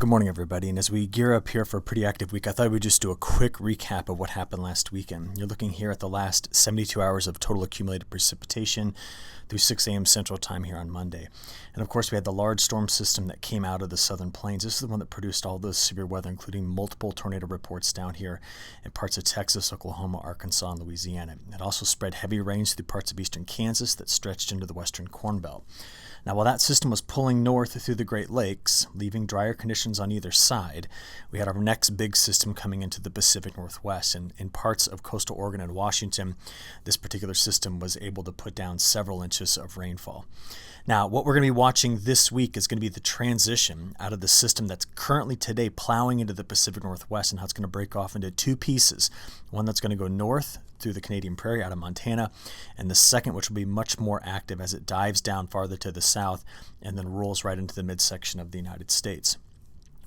good morning, everybody. And as we gear up here for a pretty active week, I thought we'd just do a quick recap of what happened last weekend. You're looking here at the last 72 hours of total accumulated precipitation through 6 a.m. Central Time here on Monday. And of course, we had the large storm system that came out of the southern plains. This is the one that produced all this severe weather, including multiple tornado reports down here in parts of Texas, Oklahoma, Arkansas, and Louisiana. It also spread heavy rains through parts of eastern Kansas that stretched into the western Corn Belt. Now, while that system was pulling north through the Great Lakes, leaving drier conditions on either side, we had our next big system coming into the Pacific Northwest. And in parts of coastal Oregon and Washington, this particular system was able to put down several inches of rainfall. Now, what we're going to be watching this week is going to be the transition out of the system that's currently today plowing into the Pacific Northwest and how it's going to break off into two pieces. One that's going to go north through the Canadian Prairie out of Montana, and the second, which will be much more active as it dives down farther to the south and then rolls right into the midsection of the United States.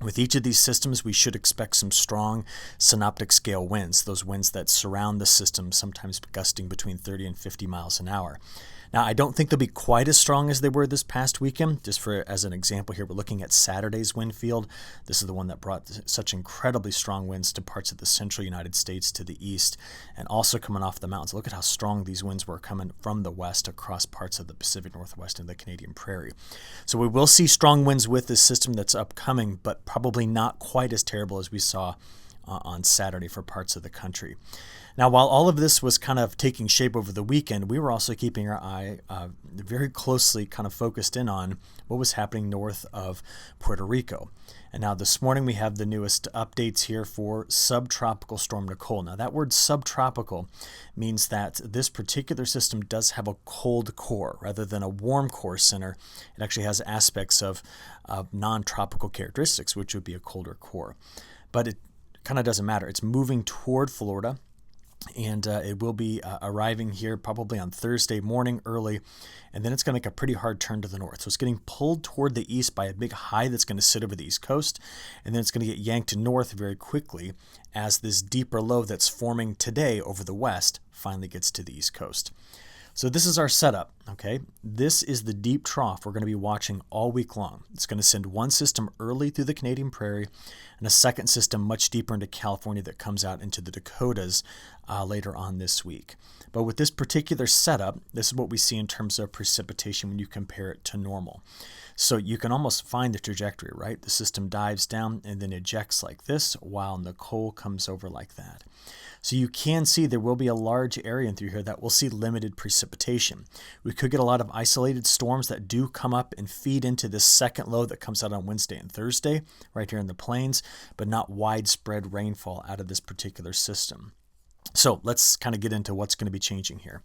With each of these systems, we should expect some strong synoptic scale winds, those winds that surround the system, sometimes gusting between 30 and 50 miles an hour. Now, I don't think they'll be quite as strong as they were this past weekend. Just as an example here, we're looking at Saturday's wind field. This is the one that brought such incredibly strong winds to parts of the central United States to the east and also coming off the mountains. Look at how strong these winds were coming from the west across parts of the Pacific Northwest and the Canadian Prairie. So we will see strong winds with this system that's upcoming, but probably not quite as terrible as we saw on Saturday for parts of the country. Now, while all of this was kind of taking shape over the weekend, we were also keeping our eye very closely kind of focused in on what was happening north of Puerto Rico. And now this morning we have the newest updates here for Subtropical Storm Nicole. Now that word subtropical means that this particular system does have a cold core rather than a warm core center. It actually has aspects of non-tropical characteristics, which would be a colder core. But it kind of doesn't matter. It's moving toward Florida. And it will be arriving here probably on Thursday morning early, and then it's going to make a pretty hard turn to the north. So it's getting pulled toward the east by a big high that's going to sit over the east coast, and then it's going to get yanked north very quickly as this deeper low that's forming today over the west finally gets to the east coast. So this is our setup, okay? This is the deep trough we're going to be watching all week long. It's going to send one system early through the Canadian Prairie and a second system much deeper into California that comes out into the Dakotas later on this week. But with this particular setup, this is what we see in terms of precipitation when you compare it to normal. So you can almost find the trajectory, right? The system dives down and then ejects like this while Nicole comes over like that. So you can see there will be a large area through here that will see limited precipitation. We could get a lot of isolated storms that do come up and feed into this second low that comes out on Wednesday and Thursday right here in the plains, but not widespread rainfall out of this particular system. So let's kind of get into what's going to be changing here.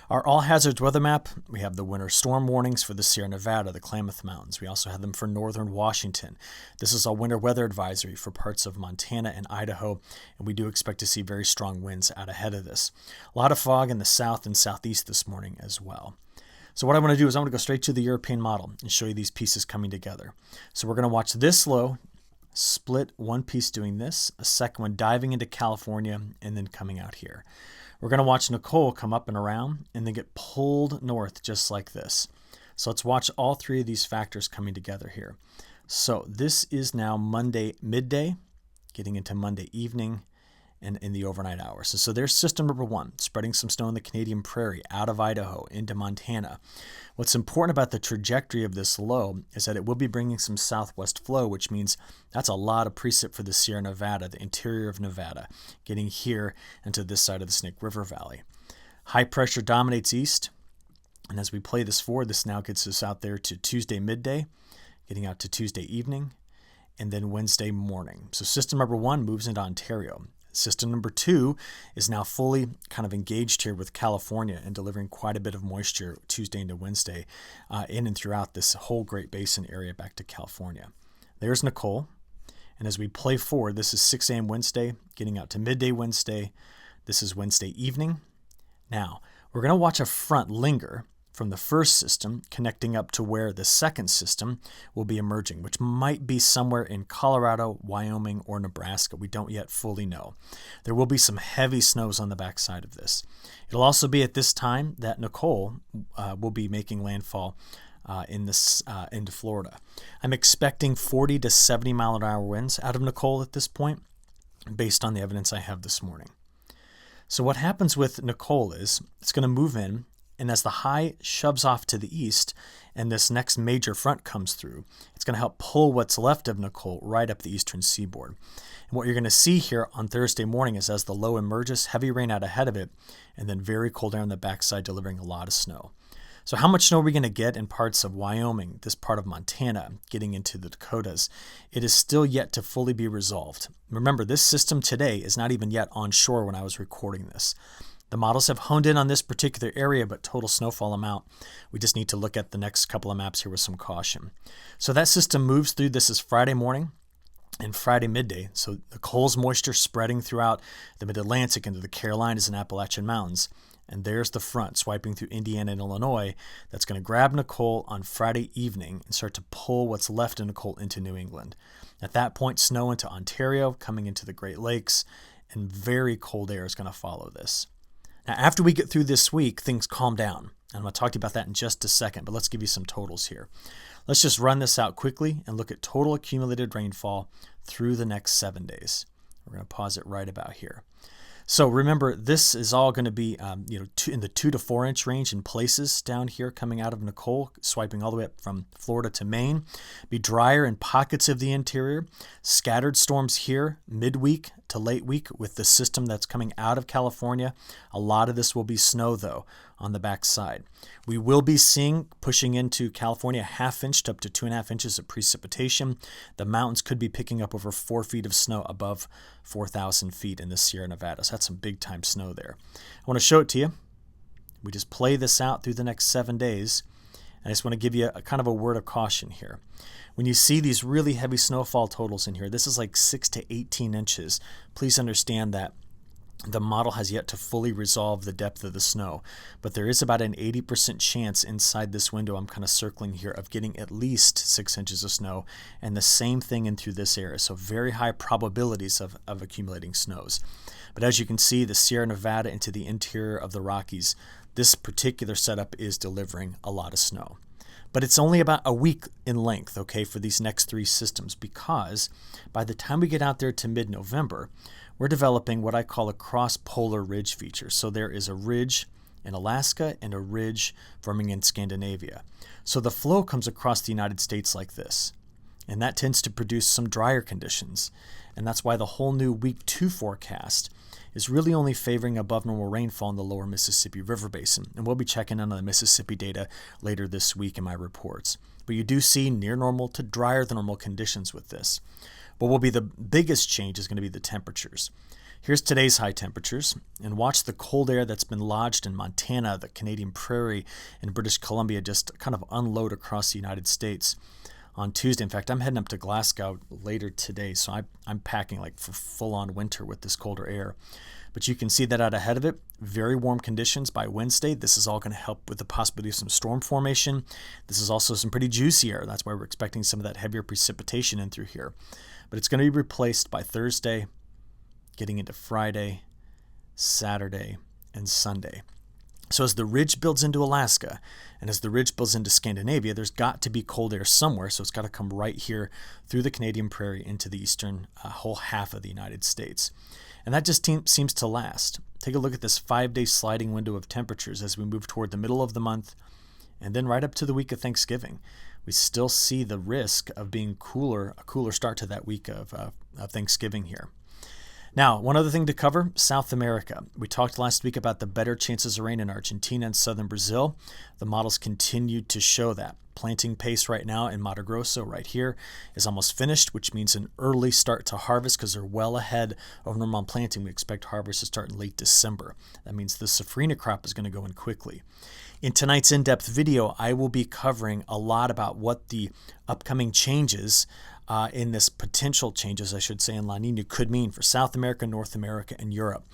Our all hazards weather map, we have the winter storm warnings for the Sierra Nevada, the Klamath Mountains. We also have them for northern Washington. This is our winter weather advisory for parts of Montana and Idaho, and we do expect to see very strong winds out ahead of this. A lot of fog in the south and southeast this morning as well. So what I want to do is I want to go straight to the European model and show you these pieces coming together. So we're going to watch this low split one piece doing this, a second one diving into California, and then coming out here. We're going to watch Nicole come up and around and then get pulled north just like this. So let's watch all three of these factors coming together here. So this is now Monday midday, getting into Monday evening, and in the overnight hours. So there's system number one, spreading some snow in the Canadian Prairie, out of Idaho, into Montana. What's important about the trajectory of this low is that it will be bringing some southwest flow, which means that's a lot of precip for the Sierra Nevada, the interior of Nevada, getting here into this side of the Snake River Valley. High pressure dominates east, and as we play this forward, this now gets us out there to Tuesday midday, getting out to Tuesday evening, and then Wednesday morning. So system number one moves into Ontario. System number two is now fully kind of engaged here with California and delivering quite a bit of moisture Tuesday into Wednesday in and throughout this whole Great Basin area back to California. There's Nicole. And as we play forward, this is 6 a.m. Wednesday, getting out to midday Wednesday. This is Wednesday evening. Now, we're going to watch a front linger from the first system connecting up to where the second system will be emerging, which might be somewhere in Colorado, Wyoming, or Nebraska. We don't yet fully know. There will be some heavy snows on the backside of this. It'll also be at this time that Nicole will be making landfall into Florida. I'm expecting 40 to 70 mile an hour winds out of Nicole at this point, based on the evidence I have this morning. So what happens with Nicole is it's going to move in, and as the high shoves off to the east and this next major front comes through, it's going to help pull what's left of Nicole right up the eastern seaboard. And what you're going to see here on Thursday morning is as the low emerges, heavy rain out ahead of it, and then very cold air on the backside delivering a lot of snow. So how much snow are we going to get in parts of Wyoming, this part of Montana, getting into the Dakotas? It is still yet to fully be resolved. Remember, this system today is not even yet on shore when I was recording this. The models have honed in on this particular area, but total snowfall amount, we just need to look at the next couple of maps here with some caution. So that system moves through. This is Friday morning and Friday midday. So the cold moisture spreading throughout the mid-Atlantic into the Carolinas and Appalachian Mountains. And there's the front swiping through Indiana and Illinois that's going to grab Nicole on Friday evening and start to pull what's left of Nicole into New England. At that point, snow into Ontario, coming into the Great Lakes, and very cold air is going to follow this. Now, after we get through this week, things calm down. And I'm going to talk to you about that in just a second, but let's give you some totals here. Let's just run this out quickly and look at total accumulated rainfall through the next 7 days. We're going to pause it right about here. So remember, this is all going to be in the 2 to 4 inch range in places down here coming out of Nicole, swiping all the way up from Florida to Maine. Be drier in pockets of the interior. Scattered storms here midweek to late week with the system that's coming out of California. A lot of this will be snow, though, on the backside. We will be seeing, pushing into California, 1/2 inch to up to 2.5 inches of precipitation. The mountains could be picking up over 4 feet of snow above 4,000 feet in the Sierra Nevada. So that's some big time snow there. I want to show it to you. We just play this out through the next 7 days. And I just want to give you a kind of a word of caution here. When you see these really heavy snowfall totals in here, this is like 6 to 18 inches. Please understand that the model has yet to fully resolve the depth of the snow, but there is about an 80% chance inside this window I'm kind of circling here of getting at least 6 inches of snow, and the same thing in through this area. So very high probabilities of accumulating snows. But as you can see, the Sierra Nevada into the interior of the Rockies, this particular setup is delivering a lot of snow. But it's only about a week in length, okay, for these next 3 systems, because by the time we get out there to mid-November, we're developing what I call a cross-polar ridge feature. So there is a ridge in Alaska and a ridge forming in Scandinavia. So the flow comes across the United States like this, and that tends to produce some drier conditions. And that's why the whole new week 2 forecast is really only favoring above normal rainfall in the lower Mississippi River Basin. And we'll be checking on the Mississippi data later this week in my reports. But you do see near normal to drier than normal conditions with this. What will be the biggest change is going to be the temperatures. Here's today's high temperatures, and watch the cold air that's been lodged in Montana, the Canadian Prairie, and British Columbia just kind of unload across the United States on Tuesday. In fact, I'm heading up to Glasgow later today, so I'm packing like for full-on winter with this colder air. But you can see that out ahead of it, very warm conditions by Wednesday. This is all going to help with the possibility of some storm formation. This is also some pretty juicy air. That's why we're expecting some of that heavier precipitation in through here. But it's going to be replaced by Thursday, getting into Friday, Saturday, and Sunday. So as the ridge builds into Alaska, and as the ridge builds into Scandinavia, there's got to be cold air somewhere, so it's got to come right here through the Canadian Prairie into the eastern whole half of the United States. And that just seems to last. Take a look at this 5-day sliding window of temperatures as we move toward the middle of the month, and then right up to the week of Thanksgiving. We still see the risk of being cooler, a cooler start to that week of Thanksgiving here. Now, one other thing to cover, South America. We talked last week about the better chances of rain in Argentina and southern Brazil. The models continue to show that. Planting pace right now in Mato Grosso right here is almost finished, which means an early start to harvest because they're well ahead of normal planting. We expect harvest to start in late December. That means the safrinha crop is going to go in quickly. In tonight's in-depth video, I will be covering a lot about what the upcoming changes in this potential changes, I should say, in La Nina could mean for South America, North America, and Europe.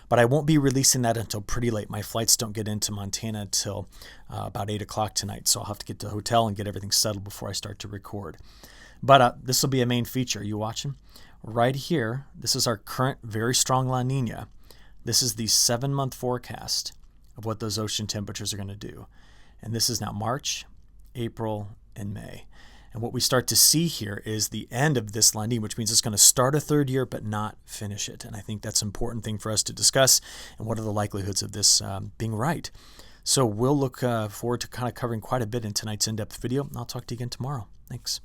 But I won't be releasing that until pretty late. My flights don't get into Montana until about 8 o'clock tonight, so I'll have to get to the hotel and get everything settled before I start to record. But this will be a main feature. Are you watching? Right here, this is our current very strong La Nina. This is the 7-month forecast of what those ocean temperatures are going to do. And this is now March, April, and May. And what we start to see here is the end of this La Niña, which means it's going to start a third year but not finish it. And I think that's an important thing for us to discuss. And what are the likelihoods of this being right? So we'll look forward to kind of covering quite a bit in tonight's in-depth video. I'll talk to you again tomorrow. Thanks.